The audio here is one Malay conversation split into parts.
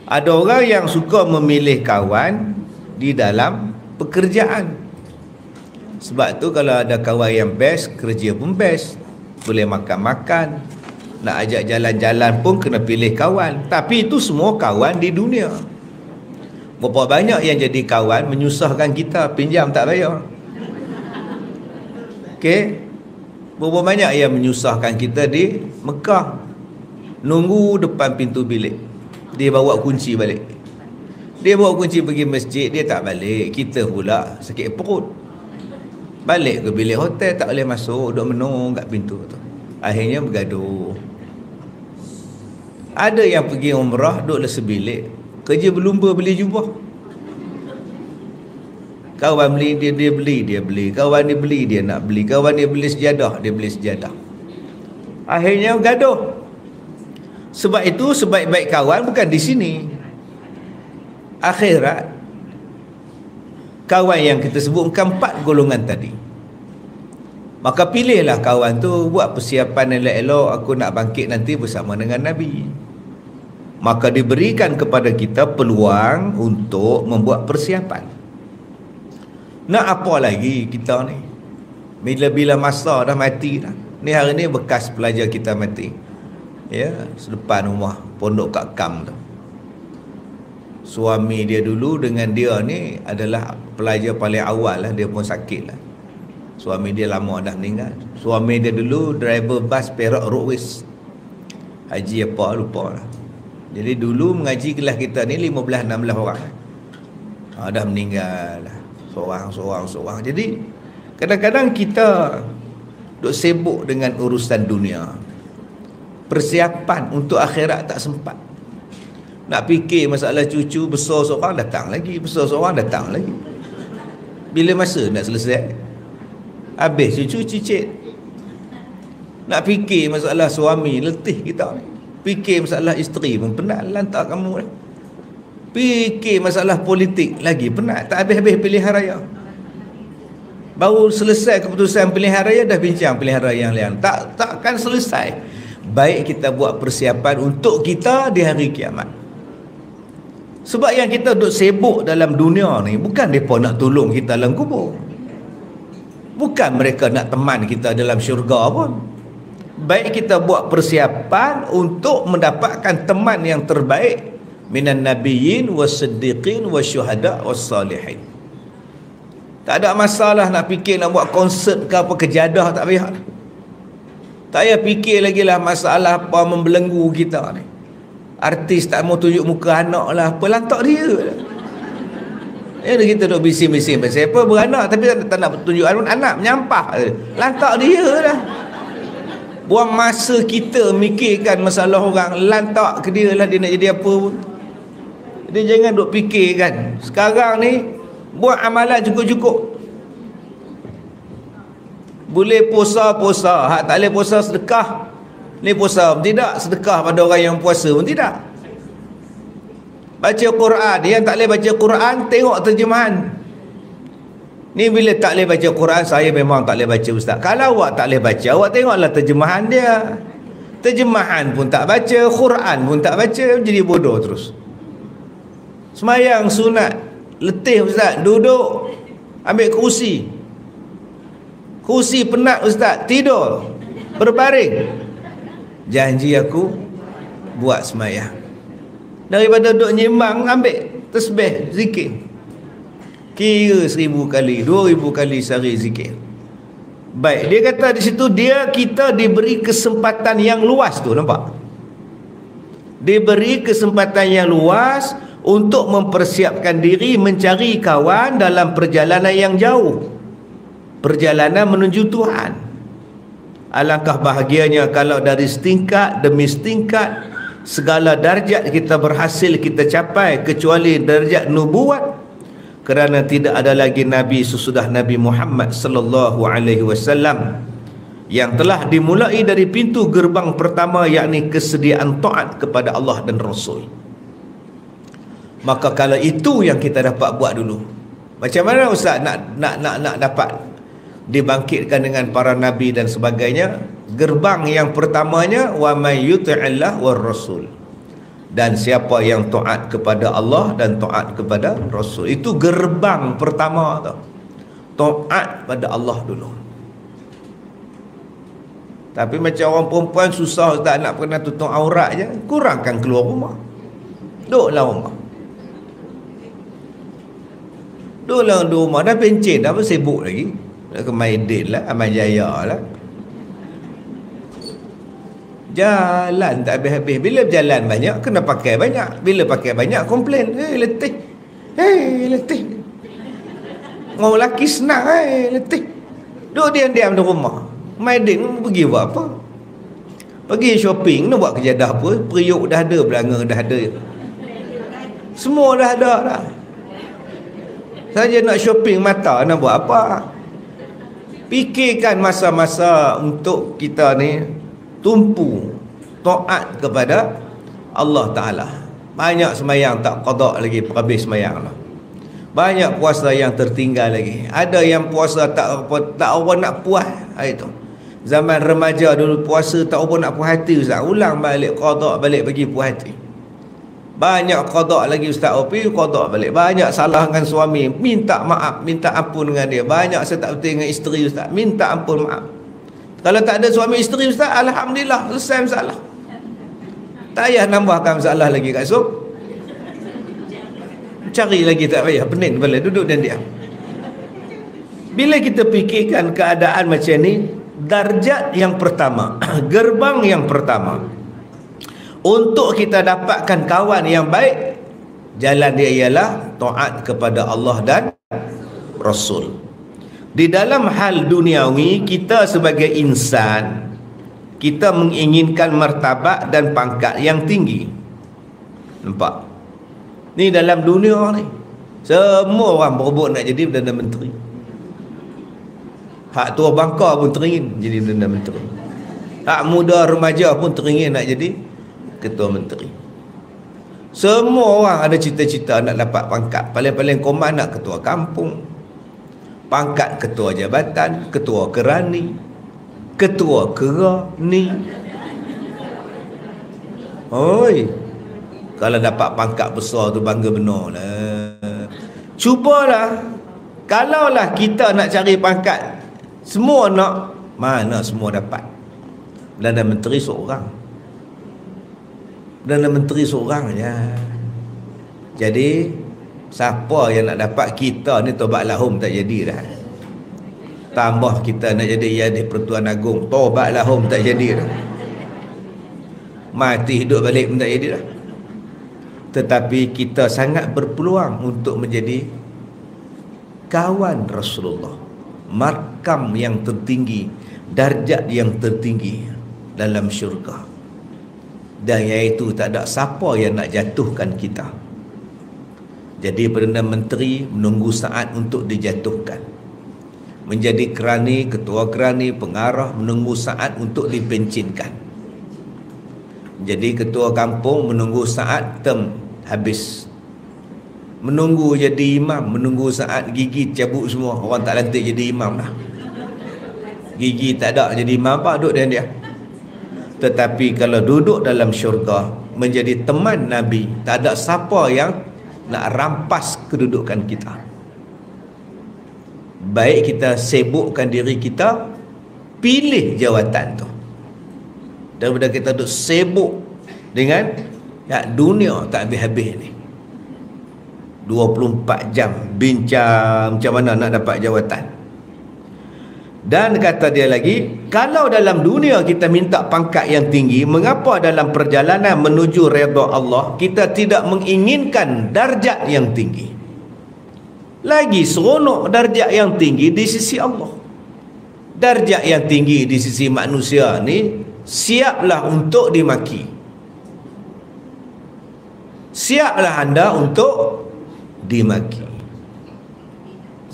Ada orang yang suka memilih kawan di dalam pekerjaan. Sebab tu kalau ada kawan yang best, kerja pun best. Boleh makan-makan, nak ajak jalan-jalan pun kena pilih kawan. Tapi itu semua kawan di dunia. Berapa banyak yang jadi kawan menyusahkan kita, pinjam tak bayar. Okey. Berapa banyak yang menyusahkan kita di Mekah, nunggu depan pintu bilik, dia bawa kunci balik. Dia bawa kunci pergi masjid, dia tak balik. Kita pula sakit perut, balik ke bilik hotel, tak boleh masuk, duduk menung kat pintu tu. Akhirnya bergaduh. Ada yang pergi umrah duduk sebilik, kerja berlumba beli jubah. Kawan beli, dia beli, dia beli. Kawan dia beli, dia nak beli. Kawan dia beli sejadah, dia beli sejadah. Akhirnya gaduh. Sebab itu sebaik-baik kawan bukan di sini. Akhirat, kawan yang kita sebut bukan 4 golongan tadi. Maka pilihlah kawan tu, buat persiapan elok-elok, aku nak bangkit nanti bersama dengan Nabi. Maka diberikan kepada kita peluang untuk membuat persiapan. Nak apa lagi kita ni? Bila-bila masa dah mati dah. Ni hari ni bekas pelajar kita mati. Ya, sedepan rumah pondok Kak Kam tu. Suami dia dulu dengan dia ni adalah pelajar paling awal lah. Dia pun sakit lah. Suami dia lama dah meninggal. Suami dia dulu driver bas Perak Roadways. Haji apa lupa lah. Jadi dulu mengaji kelas kita ni 15-16 orang. Dah meninggal lah. Seorang. Jadi kadang-kadang kita duk sibuk dengan urusan dunia. Persiapan untuk akhirat tak sempat. Nak fikir masalah cucu, besar seorang datang lagi, besar seorang datang lagi. Bila masa nak selesai? Habis cucu cicit. Nak fikir masalah suami, letih kita. Fikir masalah isteri pun penat, lantak kamu dah. Fikir masalah politik lagi penat, tak habis-habis pilihan raya. Baru selesai keputusan pilihan raya dah bincang pilihan raya yang lain. Takkan selesai. Baik kita buat persiapan untuk kita di hari kiamat. Sebab yang kita duduk sibuk dalam dunia ni bukan mereka nak tolong kita dalam kubur. Bukan mereka nak teman kita dalam syurga pun. Baik kita buat persiapan untuk mendapatkan teman yang terbaik minan nabiyyin was-siddiqin wasyuhada was-salihin. Tak ada masalah nak fikir nak buat konsert ke apa kejadah, tak payah. Tak payah fikir lagi lah masalah apa membelenggu kita ni. Artis tak mau tunjuk muka anak lah, apa lantak dia lah. Kita duk bising-bising pasal apa beranak tapi tak nak tunjuk anak menyampah. Lantak dia lah. Buang masa kita mikirkan masalah orang, lantak ke dia lah dia nak jadi apa pun. Dia jangan duk fikirkan. Sekarang ni buat amalan cukup-cukup. Boleh puasa-puasa, hak tak boleh puasa sedekah. Ni puasa pun tidak, sedekah pada orang yang puasa pun tidak. Baca Quran, yang tak boleh baca Quran tengok terjemahan. Ni bila tak boleh baca Quran, saya memang tak boleh baca ustaz. Kalau awak tak boleh baca, awak tengoklah terjemahan dia. Terjemahan pun tak baca, Quran pun tak baca, jadi bodoh terus. Semayang sunat, letih ustaz, duduk, ambil kerusi. Kerusi penat ustaz, tidur, berbaring. Janji aku buat semayang. Daripada duduk nyembang, ambil tasbih, zikir. Kira 1000 kali, 2000 kali sehari zikir. Baik, dia kata di situ kita diberi kesempatan yang luas tu, nampak? Diberi kesempatan yang luas untuk mempersiapkan diri mencari kawan dalam perjalanan yang jauh. Perjalanan menuju Tuhan. Alangkah bahagianya kalau dari setingkat demi setingkat segala darjat kita berhasil kita capai kecuali darjat nubuat, kerana tidak ada lagi nabi sesudah Nabi Muhammad sallallahu alaihi wasallam yang telah dimulai dari pintu gerbang pertama, yakni kesediaan taat kepada Allah dan Rasul. Maka kalau itu yang kita dapat buat dulu, macam mana ustaz nak dapat dibangkitkan dengan para nabi dan sebagainya? Gerbang yang pertamanya wa may yuti'illah war rasul. dan siapa yang taat kepada Allah dan taat kepada Rasul. Itu gerbang pertama tu. Taat pada Allah dulu. Tapi macam orang perempuan susah tak nak pernah tutup aurat je, kurangkan keluar rumah. Duduklah rumah. Duduklah di rumah, dah pencen, dah sibuk lagi. Nak ke Maidin lah, Amal Jaya lah. Jalan tak habis-habis. Bila berjalan banyak, kena pakai banyak. Bila pakai banyak, komplain. Letih. Letih. Orang lelaki senang. Letih. Duduk diam-diam di rumah. Maidin pergi buat apa? Pergi shopping, nak buat kejadah apa? Periuk dah ada, belanga dah ada. Semua dah ada dah. Saja nak shopping mata, nak buat apa? Fikirkan masa-masa untuk kita ni tumpu taat kepada Allah Ta'ala. Banyak semayang tak qada lagi, habis semayang lah. Banyak puasa yang tertinggal lagi. Ada yang puasa tak apa nak puas. Itu zaman remaja dulu puasa tak apa nak puas hati ustaz, ulang balik qada balik bagi puas hati. Banyak qada lagi ustaz Opi, qada balik. Banyak salah dengan suami, minta maaf, minta ampun dengan dia. Banyak saya tak betul dengan isteri ustaz, minta ampun maaf. Kalau tak ada suami isteri ustaz, alhamdulillah selesai masalah. Tak payah nambahkan masalah lagi kat esok. Cari lagi tak payah, pening kepala, duduk dan diam. Bila kita fikirkan keadaan macam ni, darjat yang pertama, gerbang yang pertama untuk kita dapatkan kawan yang baik, jalan dia ialah taat kepada Allah dan Rasul. Di dalam hal duniawi, kita sebagai insan, kita menginginkan martabat dan pangkat yang tinggi. Nampak? Ni dalam dunia ni, semua orang berebut nak jadi Perdana Menteri. Hak tua bangka pun teringin jadi Perdana Menteri. Hak muda remaja pun teringin nak jadi Ketua Menteri. Semua orang ada cita-cita nak dapat pangkat. Paling-paling koman nak ketua kampung, pangkat ketua jabatan, ketua kerani, ketua kerani. Oi, kalau dapat pangkat besar tu bangga benar lah. Cubalah. Kalaulah kita nak cari pangkat, semua nak, mana semua dapat. Perdana Menteri seorang. Perdana Menteri seorang je. Jadi siapa yang nak dapat, kita ni tobat lahum tak jadi dah. Tambah kita nak jadi Yadih Pertuan Agong, tobat lahum tak jadi dah. Mati hidup balik pun tak jadi dah. Tetapi kita sangat berpeluang untuk menjadi kawan Rasulullah, markam yang tertinggi, darjat yang tertinggi dalam syurga. Dan iaitu tak ada siapa yang nak jatuhkan kita. Jadi Perdana Menteri menunggu saat untuk dijatuhkan. Menjadi kerani, ketua kerani, pengarah menunggu saat untuk dipencinkan. Jadi ketua kampung menunggu saat term habis. Menunggu jadi imam, menunggu saat gigi cabut semua, orang tak lantik jadi imam dah. Gigi tak ada jadi imam, apa duduk dengan dia. Tetapi kalau duduk dalam syurga menjadi teman Nabi, tak ada siapa yang nak rampas kedudukan kita. Baik kita sibukkan diri kita, pilih jawatan tu, daripada kita duduk sibuk dengan dunia tak habis-habis ni. 24 jam bincang macam mana nak dapat jawatan. Dan kata dia lagi, kalau dalam dunia kita minta pangkat yang tinggi, mengapa dalam perjalanan menuju redha Allah kita tidak menginginkan darjat yang tinggi? Lagi seronok darjat yang tinggi di sisi Allah. Darjat yang tinggi di sisi manusia ni, siaplah untuk dimaki. Siaplah anda untuk dimaki.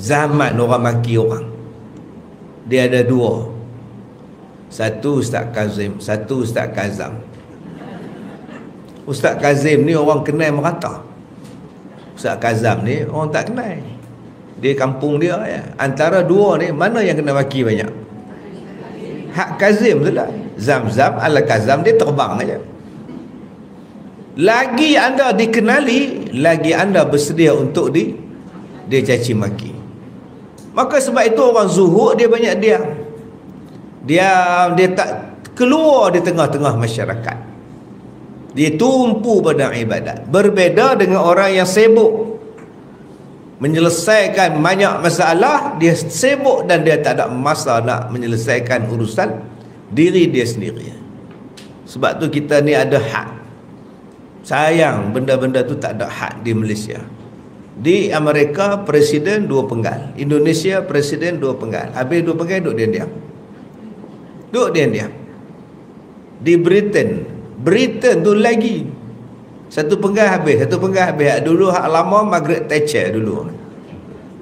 Zaman orang maki orang, dia ada dua. Satu Ustaz Kazim, satu Ustaz Kazam. Ustaz Kazim ni orang kenal merata. Ustaz Kazam ni orang tak kenal. Dia kampung dia ya. Antara dua ni, mana yang kena maki banyak? Hak Kazim tu lah. Zam-zam ala Kazam dia terbang aja. Lagi anda dikenali, lagi anda bersedia untuk dia caci maki. Maka sebab itu orang zuhud dia banyak diam. Dia tak keluar di tengah-tengah masyarakat. Dia tumpu pada ibadat. Berbeza dengan orang yang sibuk menyelesaikan banyak masalah, dia sibuk dan dia tak ada masa nak menyelesaikan urusan diri dia sendiri. Sebab tu kita ni ada hak. Sayang benda-benda tu tak ada hak di Malaysia. Di Amerika presiden 2 penggal, Indonesia presiden 2 penggal. Habis 2 penggal duduk diam-diam. Duduk diam-diam. Di Britain tu lagi 1 penggal habis, 1 penggal habis. Dulu hak lama Margaret Thatcher dulu.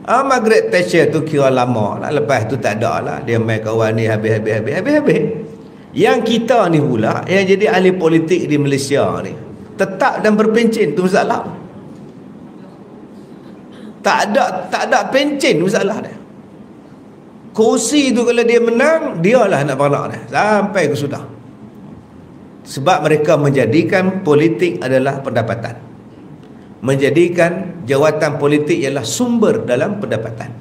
Margaret Thatcher tu kira lama lah. Lepas tu tak ada lah. Dia main kawan ni habis. Yang kita ni pula yang jadi ahli politik di Malaysia ni tetap dan berpencin, tu masalah. Tak ada pencin, masalah dia. Kursi tu kalau dia menang, dialah nak beranak dia sampai ke sudah. Sebab mereka menjadikan politik adalah pendapatan. Menjadikan jawatan politik ialah sumber dalam pendapatan.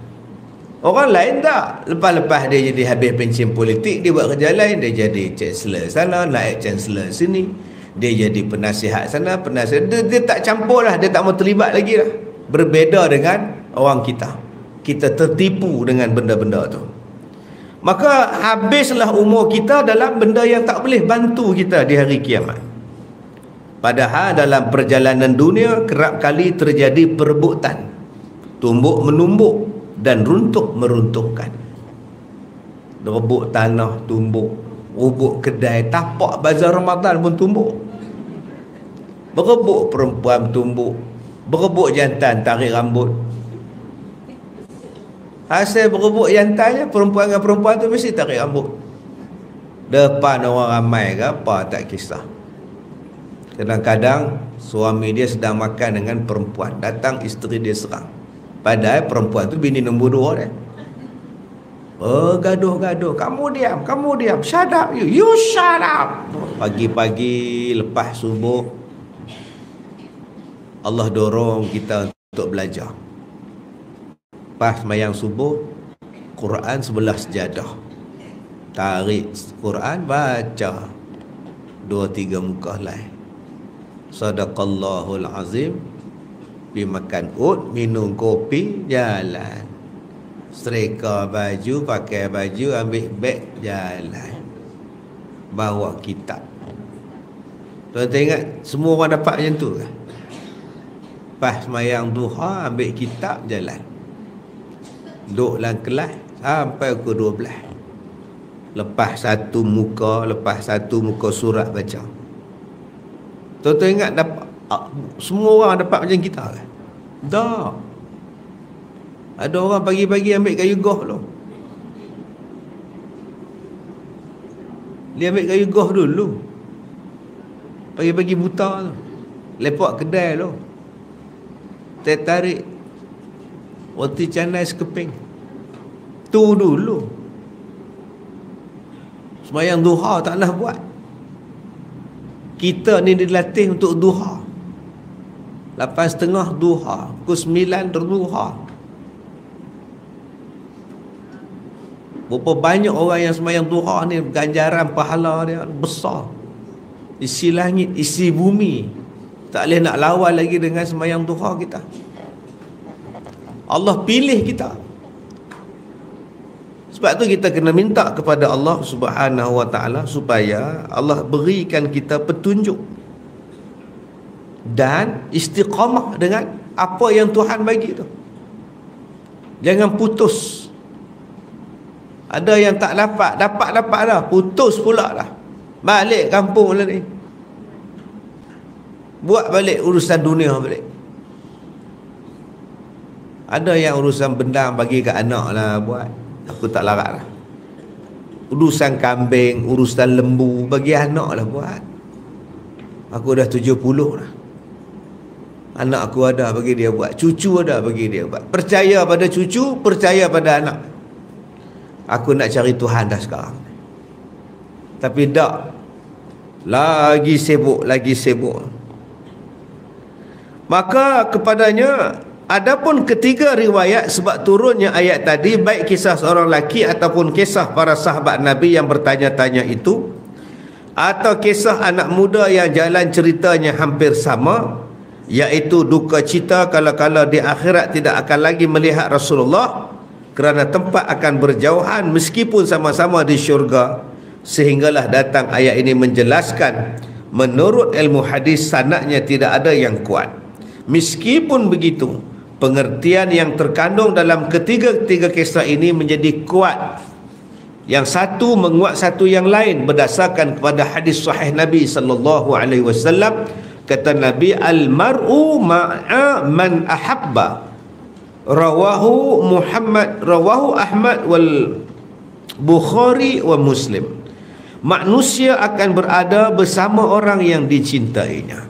Orang lain tak. Lepas-lepas dia jadi habis pencin politik, dia buat kerja lain. Dia jadi chancellor sana, naik chancellor sini. Dia jadi penasihat sana, penasihat. Dia tak campur lah. Dia tak mau terlibat lagi lah. Berbeza dengan orang kita. Kita tertipu dengan benda-benda tu. Maka habislah umur kita dalam benda yang tak boleh bantu kita di hari kiamat. Padahal dalam perjalanan dunia kerap kali terjadi perebutan, tumbuk menumbuk dan runtuh meruntuhkan. Rebut tanah tumbuk, rebut kedai, tapak bazar Ramadan pun tumbuk. Berebut perempuan tumbuk, berebut jantan tarik rambut. Hasil berebut jantannya, perempuan dengan perempuan tu mesti tarik rambut. Depan orang ramai ke apa tak kisah. Kadang-kadang suami dia sedang makan dengan perempuan, datang isteri dia serang. Padahal perempuan tu bini nombor 2 dia. Gaduh-gaduh. Kamu diam. Shut up you. You shut up. Pagi-pagi lepas subuh, Allah dorong kita untuk belajar. Pas sembahyang subuh, Quran sebelah sejadah. Tarik Quran, baca 2-3 muka lain. Sadaqallahul azim. Pergi makan minum kopi, jalan. Setrika baju, pakai baju, ambil beg, jalan. Bawa kitab. Tuan-tuan ingat semua orang dapat macam tu kan? Pas sembahyang duha, ambil kitab, jalan. Duduk dalam kelas sampai ke 12. Lepas satu muka surat baca. Tuan-tuan ingat dapat, semua orang dapat macam kita kan? Tak. Ada orang pagi-pagi ambil kayu goh tu. Dia ambil kayu goh dulu. Pagi-pagi buta tu. Lepak kedai tu. Tarik roti canai sekeping. Tu dulu. Sembahyang duha tak nak buat. Kita ni dilatih untuk duha. 8.30 duha, pukul 9 duha. Berapa banyak orang yang sembahyang duha ni, ganjaran pahala dia besar. Isi langit, isi bumi. Tak boleh nak lawan lagi dengan sembahyang duha kita. Allah pilih kita. Sebab tu kita kena minta kepada Allah Subhanahu Wa Ta'ala supaya Allah berikan kita petunjuk dan istiqamah dengan apa yang Tuhan bagi tu. Jangan putus. Ada yang tak dapat dah, putus pula dah. Balik kampung lah ni. Buat balik urusan dunia balik. Ada yang urusan benda bagi ke anak lah buat. Aku tak larat lah. Urusan kambing, urusan lembu, bagi anak lah buat. Aku dah 70 lah. Anak aku ada bagi dia buat. Cucu ada bagi dia buat. Percaya pada cucu, percaya pada anak. Aku nak cari Tuhan dah sekarang. Tapi tak. Lagi sibuk. Maka kepadanya, adapun ketiga riwayat sebab turunnya ayat tadi, baik kisah seorang lelaki ataupun kisah para sahabat Nabi yang bertanya-tanya itu, atau kisah anak muda yang jalan ceritanya hampir sama, iaitu duka cita kala-kala di akhirat tidak akan lagi melihat Rasulullah kerana tempat akan berjauhan meskipun sama-sama di syurga. Sehinggalah datang ayat ini menjelaskan, menurut ilmu hadis sanadnya tidak ada yang kuat. Meskipun begitu, pengertian yang terkandung dalam ketiga-tiga kisah ini menjadi kuat. Yang satu menguat satu yang lain berdasarkan kepada hadis sahih Nabi sallallahu alaihi wasallam. Kata Nabi, al-mar'u ma'a man ahabba. Rawahu Ahmad wal Bukhari wa Muslim. Manusia akan berada bersama orang yang dicintainya.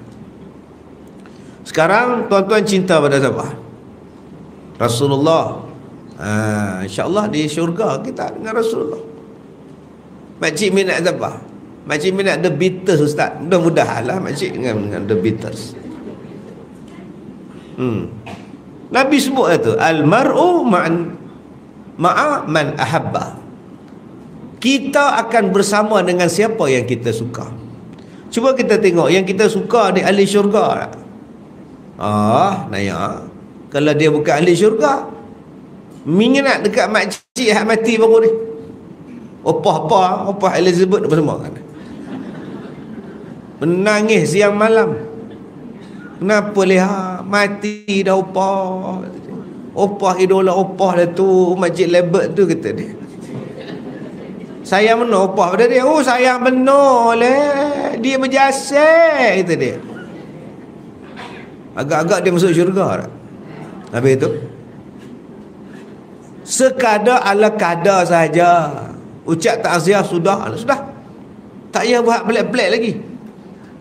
Sekarang tuan-tuan cinta pada siapa? Rasulullah. InsyaAllah di syurga kita dengan Rasulullah. Makcik minat siapa? Makcik minat The Beatles, Ustaz. Mudah-mudahan lah makcik dengan The Beatles. Nabi sebut itu, al-mar'u ma'a man ahabba. Kita akan bersama dengan siapa yang kita suka. Cuba kita tengok yang kita suka ni ahli syurga. Naya. Kalau dia bukan ahli syurga, minat dekat makcik yang mati baru ni. Opah Elizabeth bersama kan. Menangis siang malam. Kenapa lihat mati dah opah idola opah dah tu, Makcik Lebet tu, kata dia. Sayang benar opah pada dia. Sayang benar lah, dia berjasa, kata dia. Agak-agak dia masuk syurga tak? Habis itu sekadar ala kadar sahaja, ucap takziah sudah. Tak payah buat pelik-pelik lagi,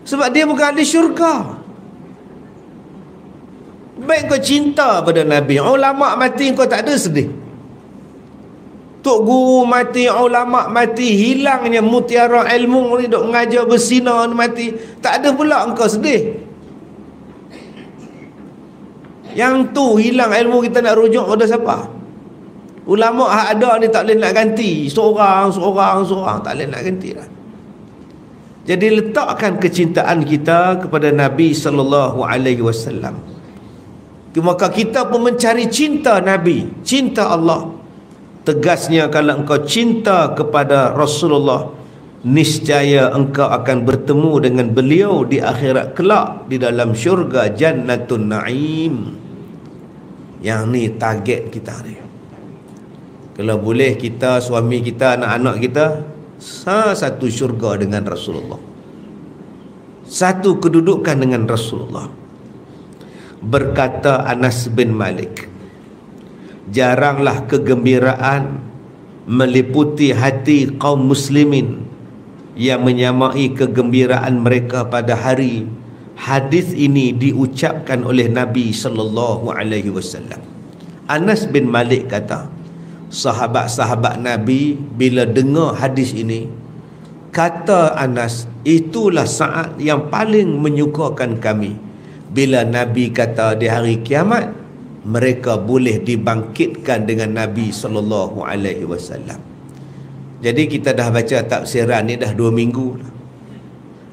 sebab dia bukan ahli syurga. Baik kau cinta pada Nabi, ulama mati kau tak ada sedih. Tok guru mati, ulama mati, hilangnya mutiara ilmu ni, duk mengajar bersinar mati, tak ada pula engkau sedih. Yang tu hilang ilmu, kita nak rujuk pada siapa? Ulama hak ada ni tak boleh nak ganti. Seorang tak boleh nak ganti lah. Jadi letakkan kecintaan kita kepada Nabi sallallahu alaihi wasallam. Maka kita pun mencari cinta Nabi, cinta Allah. Tegasnya, kalau engkau cinta kepada Rasulullah, niscaya engkau akan bertemu dengan beliau di akhirat kelak di dalam syurga Jannatun Naim. Yang ni target kita ni. Kalau boleh kita, suami kita, anak-anak kita satu syurga dengan Rasulullah, satu kedudukan dengan Rasulullah. Berkata Anas bin Malik, jaranglah kegembiraan meliputi hati kaum muslimin yang menyamai kegembiraan mereka pada hari hadis ini diucapkan oleh Nabi sallallahu alaihi wasallam. Anas bin Malik kata, sahabat-sahabat Nabi bila dengar hadis ini, kata Anas, itulah saat yang paling menyukakan kami, bila Nabi kata di hari kiamat mereka boleh dibangkitkan dengan Nabi sallallahu alaihi wasallam. Jadi kita dah baca tafsiran ni dah 2 minggu dah.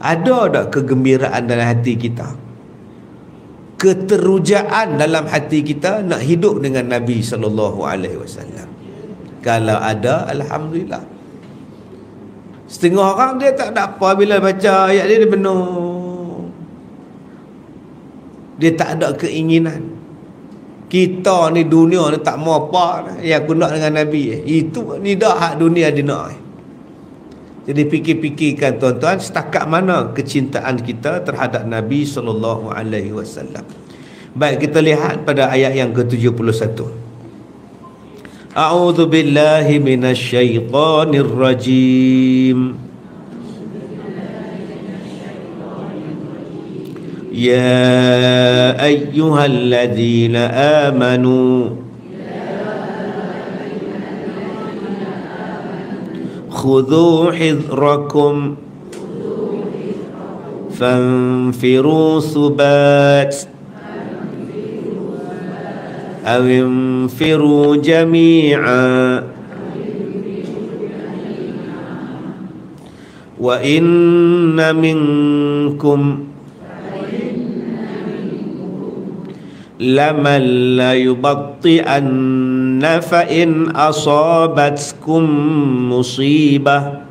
Ada tak kegembiraan dalam hati kita? Keterujaan dalam hati kita nak hidup dengan Nabi sallallahu alaihi wasallam? Kalau ada, alhamdulillah. Setengah orang dia tak ada apa bila baca ayat dia benar. Dia tak ada keinginan. Kita ni dunia ni tak mau apa yang aku nak dengan Nabi. Itu ni dah hak dunia dia nak. Jadi fikir-fikirkan tuan-tuan, setakat mana kecintaan kita terhadap Nabi sallallahu alaihi wasallam. Baik, kita lihat pada ayat yang ke-71. A'udzu billahi minasyaitonir rajim. Ya ayyuhalladzina amanu khudhu hidrakum fanfiru subat aw infiru jami'a wa inna minkum laman la yubatti'anna fa in asabatkum musibah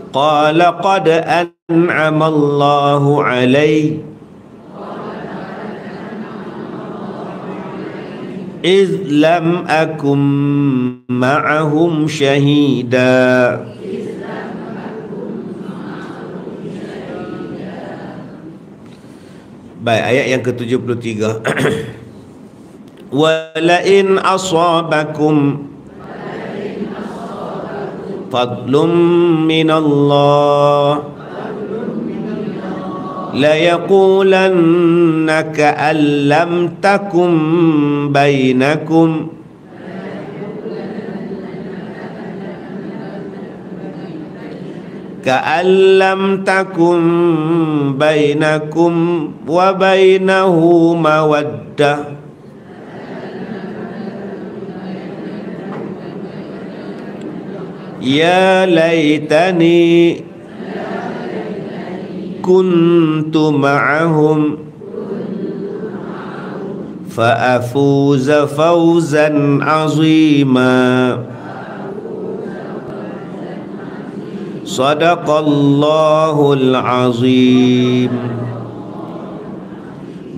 qala qad an'ama Allahu alayhi iz lam akum ma'ahum syahida. Baik, ayat yang ke-73. Wala in asabakum fadlum minallah la yaqulanna ka'an lam takum bainakum ka'an lam takum bainakum wa bainahu mawaddah ya laitani kuntu ma'ahum fa'afuza fawzan azima. Sadaqallahul azim.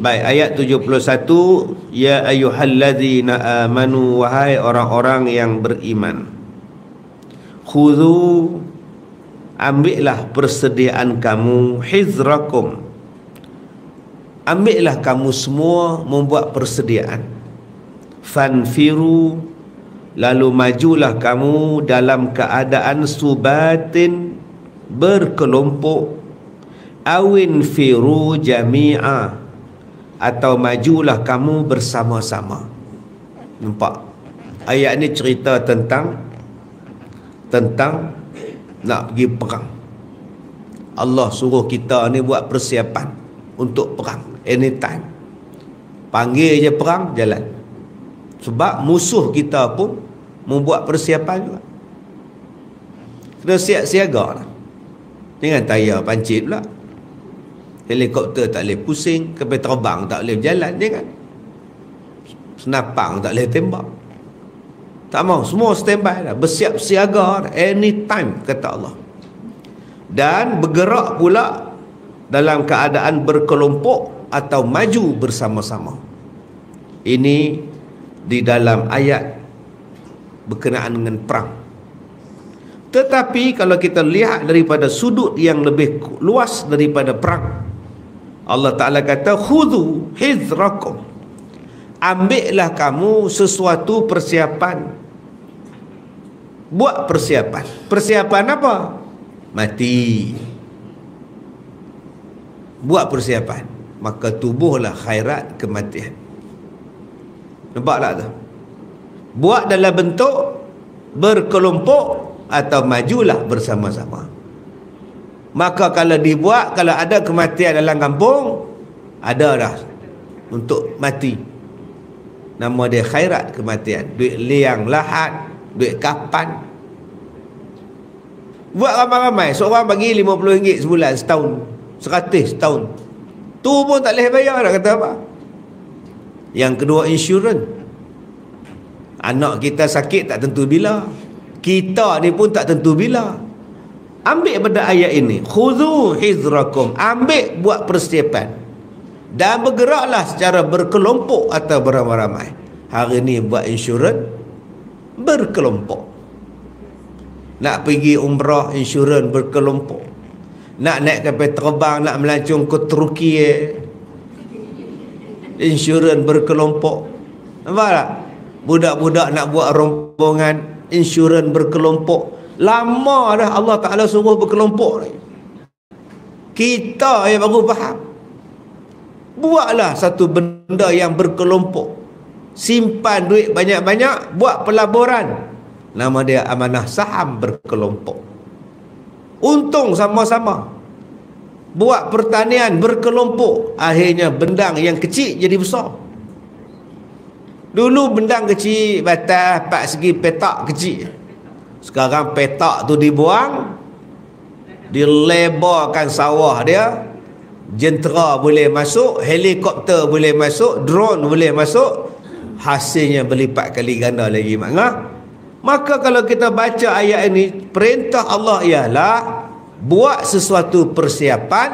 Baik, ayat 71. Ya ayyuhalladzina amanu, wahai orang-orang yang beriman, khudhu, ambillah persediaan kamu, hizrakum, ambillah kamu semua membuat persediaan, fanfiru, lalu majulah kamu dalam keadaan subatin, berkelompok, awin firu jami'a, atau majulah kamu bersama-sama. Nampak? Ayat ni cerita tentang nak pergi perang. Allah suruh kita ni buat persiapan untuk perang anytime. Panggil je perang, jalan. Sebab musuh kita pun membuat persiapan juga. Kena siap siaga lah. Jangan tayar pancit pula. Helikopter tak boleh pusing, kapal terbang tak boleh berjalan, jangan. Senapang tak boleh tembak. Tak mau, semua standby dah, bersiap siaga dah, anytime, kata Allah. Dan bergerak pula dalam keadaan berkelompok atau maju bersama-sama. Ini di dalam ayat berkenaan dengan perang. Tetapi kalau kita lihat daripada sudut yang lebih luas daripada perang, Allah Ta'ala kata khudhu hizrakum, ambillah kamu sesuatu persiapan, buat persiapan. Persiapan apa? Mati. Buat persiapan, maka tubuhlah khairat kematian. Nampak tak tu? Buat dalam bentuk berkelompok atau majulah bersama-sama. Maka kalau dibuat, kalau ada kematian dalam kampung, ada dah untuk mati. Nama dia khairat kematian. Duit liang lahat, duit kapan. Buat ramai-ramai, seorang bagi RM50 sebulan, setahun, 100 setahun. Tu pun tak boleh bayar dah, kata apa. Yang kedua, insurans. Anak kita sakit tak tentu bila, kita ni pun tak tentu bila. Ambil pada ayat ini, khudhu hizrakum, ambil buat persiapan dan bergeraklah secara berkelompok atau beramai-ramai. Hari ni buat insurans berkelompok. Nak pergi umrah, insurans berkelompok. Nak naik kapal terbang, nak melancong ke Turki, insurans berkelompok. Nampak tak? Budak-budak nak buat rombongan, insurans berkelompok. Lama dah Allah Ta'ala suruh berkelompok ni. Kita yang baru faham. Buatlah satu benda yang berkelompok. Simpan duit banyak-banyak, buat pelaburan. Nama dia amanah saham berkelompok. Untung sama-sama. buat pertanian berkelompok, akhirnya bendang yang kecil jadi besar. Dulu bendang kecil, batas 4 segi petak kecil. Sekarang petak tu dibuang, dilebarkan sawah dia, jentera boleh masuk, helikopter boleh masuk, drone boleh masuk, hasilnya berlipat kali ganda lagi. Maka kalau kita baca ayat ini, perintah Allah ialah buat sesuatu persiapan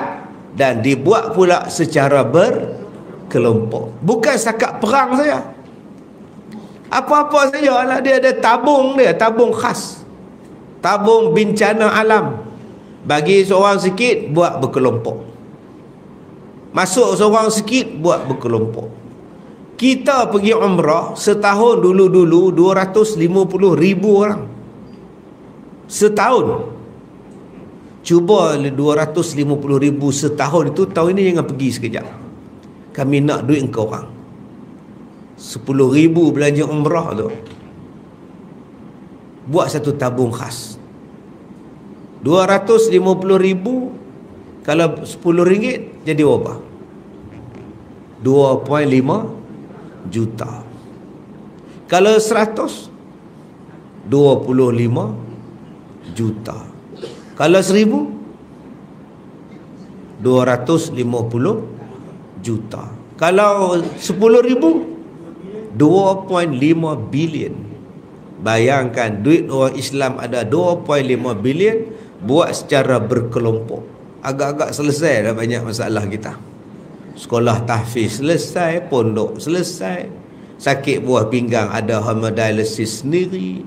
dan dibuat pula secara berkelompok. Bukan setakat perang saja. Apa-apa saja lah, dia ada tabung dia, tabung khas, tabung bencana alam. Bagi seorang sikit, buat berkelompok. Masuk seorang sikit, buat berkelompok. Kita pergi umrah setahun dulu-dulu 250,000 orang setahun. Cuba 250,000 setahun itu, tahun ini jangan pergi sekejap. Kami nak duit engkau orang 10,000 belanja umrah tu. Buat satu tabung khas. 250,000 kalau RM10 jadi berapa? 2.5 juta. Kalau 100, 25 juta. Kalau 1,000, 250 juta. Kalau 10,000, 2.5 bilion. Bayangkan, duit orang Islam ada 2.5 bilion, buat secara berkelompok. Agak-agak selesai dah banyak masalah kita. Sekolah tahfiz selesai, pondok selesai, sakit buah pinggang ada hemodialisis sendiri,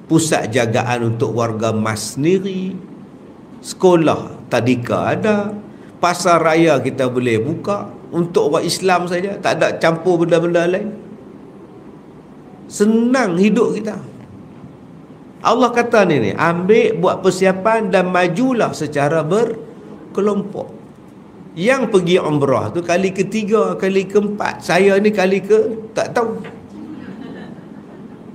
pusat jagaan untuk warga mas sendiri, sekolah tadika ada, pasar raya kita boleh buka untuk orang Islam saja, tak ada campur benda-benda lain. Senang hidup kita. Allah kata ni, ambil buat persiapan dan majulah secara berkelompok. Yang pergi umrah tu kali ketiga, kali keempat, saya ni kali ke tak tahu.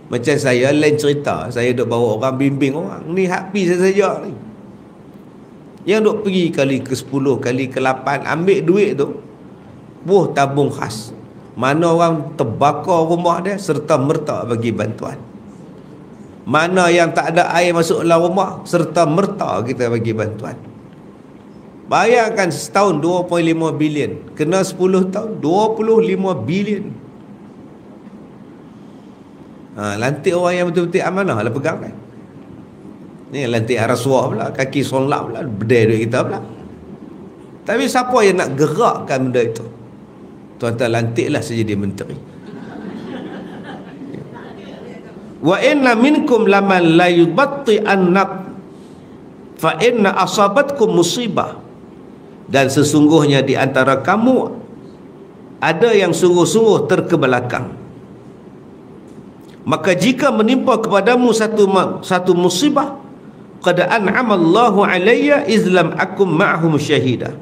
Macam saya lain cerita, saya duk bawa orang, bimbing orang, ni happy saja ni. Yang duk pergi kali ke-10, kali ke-8, ambil duit tu, buah tabung khas. Mana orang terbakar rumah dia, serta merta bagi bantuan. Mana yang tak ada air masuk dalam rumah, serta merta kita bagi bantuan. Bayangkan setahun 2.5 bilion, kena 10 tahun 25 bilion. Lantik orang yang betul-betul amanah lah pegang kan. Ni lantik rasuah pula, kaki solak pula, bedai duit kita pula. Tapi siapa yang nak gerakkan benda itu? Tuan-tuan lantiklah saja dia menteri. Wa inna minkum laman la yubatti annab fa inna asabatkum musibah. Dan sesungguhnya di antara kamu ada yang sungguh-sungguh terkebelakang. Maka jika menimpa kepadamu satu musibah, qad an'ama Allahu alayya izlam akum ma'hum syahida.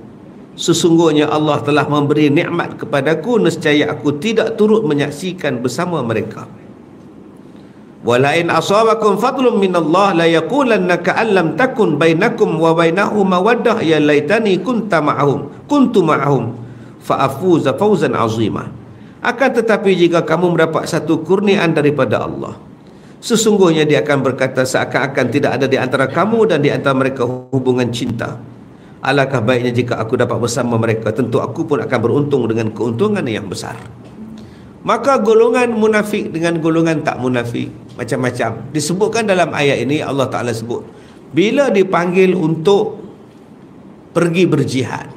Sesungguhnya Allah telah memberi nikmat kepadaku, nescaya aku tidak turut menyaksikan bersama mereka. Walain asabakum fadlun minallah la yaqulanna ka'an lam takun bainakum wa bainahu mawaddah ya laitani kuntu ma'ahum fa afuza fawzan azima. Akan tetapi jika kamu mendapat satu kurniaan daripada Allah, sesungguhnya dia akan berkata seakan-akan tidak ada di antara kamu dan di antara mereka hubungan cinta. Alangkah baiknya jika aku dapat bersama mereka, tentu aku pun akan beruntung dengan keuntungan yang besar. Maka golongan munafik dengan golongan tak munafik macam-macam disebutkan dalam ayat ini. Allah Ta'ala sebut bila dipanggil untuk pergi berjihad,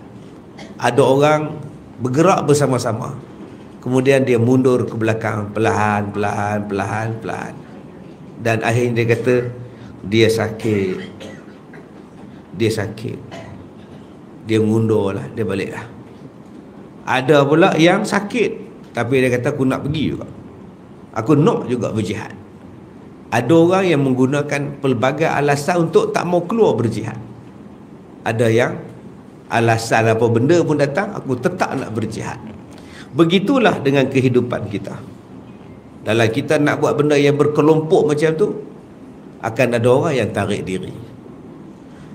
ada orang bergerak bersama-sama, kemudian dia mundur ke belakang perlahan, dan akhirnya dia kata dia sakit, dia mundurlah, dia baliklah. Ada pula yang sakit tapi dia kata aku nak pergi juga, aku nak juga berjihad. Ada orang yang menggunakan pelbagai alasan untuk tak mau keluar berjihad. Ada yang alasan apa benda pun datang, aku tetap nak berjihad. Begitulah dengan kehidupan kita. Dalam kita nak buat benda yang berkelompok macam tu, akan ada orang yang tarik diri.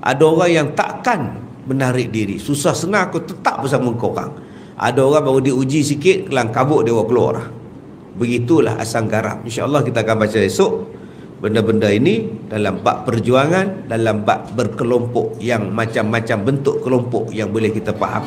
Ada orang yang takkan menarik diri. Susah senang aku tetap bersama korang. Ada orang baru diuji sikit, kelang kabut dia keluar. Begitulah asam garam. InsyaAllah kita akan baca esok benda-benda ini dalam bab perjuangan, dalam bab berkelompok, yang macam-macam bentuk kelompok yang boleh kita faham.